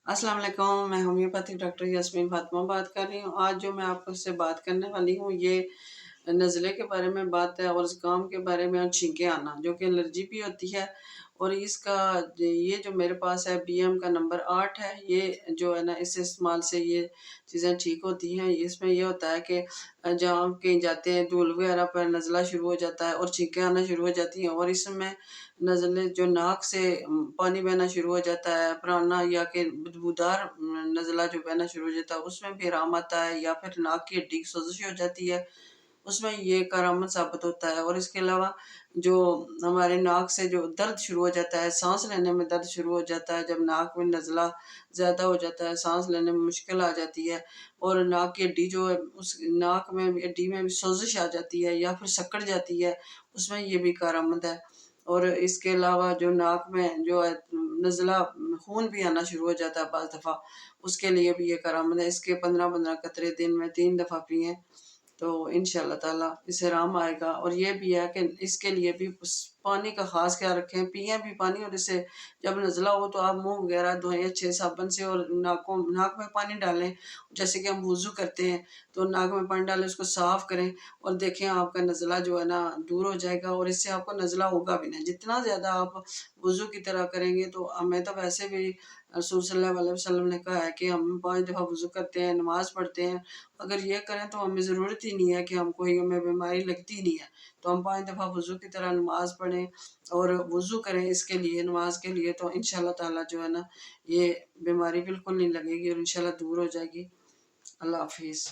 अस्सलाम वालेकुम, मैं होम्योपैथिक डॉक्टर यास्मीन फातिमा बात कर रही हूँ। आज जो मैं आपसे बात करने वाली हूँ ये नज़ले के बारे में बात है और ज़ुकाम के बारे में और छींकें आना जो कि एलर्जी भी होती है। और इसका ये जो मेरे पास है बीएम का नंबर 8 है। ये जो है ना इस इस्तेमाल से ये चीज़ें ठीक होती हैं। इसमें ये होता है कि जहाँ कहीं जाते हैं धूल वगैरह पर नज़ला शुरू हो जाता है और छींकें आना शुरू हो जाती हैं। और इसमें नज़ले जो नाक से पानी बहना शुरू हो जाता है, पुराना या कि बदबूदार नज़ला जो बहना शुरू हो जाता है उसमें भी आराम आता है, या फिर नाक की हड्डी की सोजिश हो जाती है उसमें ये करामत साबित होता है। और इसके अलावा जो हमारे नाक से जो दर्द शुरू हो जाता है, सांस लेने में दर्द शुरू हो जाता है, जब नाक में नज़ला ज़्यादा हो जाता है सांस लेने में मुश्किल आ जाती है और नाक की हड्डी जो है उस नाक में हड्डी में भी सोजिश आ जाती है या फिर सिकुड़ जाती है, उसमें ये भी करामत है। और इसके अलावा जो नाक में जो है नज़ला खून भी आना शुरू हो जाता है बाज़ दफ़ा, उसके लिए भी ये करामत है। इसके 15-15 कतरे दिन में 3 दफ़ा पिएँ तो इंशाअल्लाह ताला इससे आराम आएगा। और ये भी है कि इसके लिए भी पानी का ख़ास ख्याल रखें, पिएँ भी पानी। और इससे जब नज़ला हो तो आप मुँह वगैरह धोएँ अच्छे साबुन से और नाक में पानी डालें। जैसे कि हम वुज़ू करते हैं तो नाक में पानी डालें, उसको साफ़ करें और देखें आपका नज़ला जो है ना दूर हो जाएगा और इससे आपको नज़ला होगा भी नहीं। जितना ज़्यादा आप वुज़ू की तरह करेंगे तो हमें तो वैसे भी रसूल सल्लल्लाहु अलैहि वसल्लम ने कहा है कि हम 5 दफ़ा वुज़ू करते हैं, नमाज़ पढ़ते हैं। अगर ये करें तो हमें ज़रूरत ही नहीं है कि हमें बीमारी लगती नहीं है। तो हम 5 दफ़ा वुज़ू की तरह नमाज़ पढ़ें और वुज़ू करें इसके लिए, नमाज़ के लिए, तो इंशाअल्लाह ताला जो है ना ये बीमारी बिल्कुल नहीं लगेगी और इंशाअल्लाह दूर हो जाएगी। अल्लाह हाफ़िज़।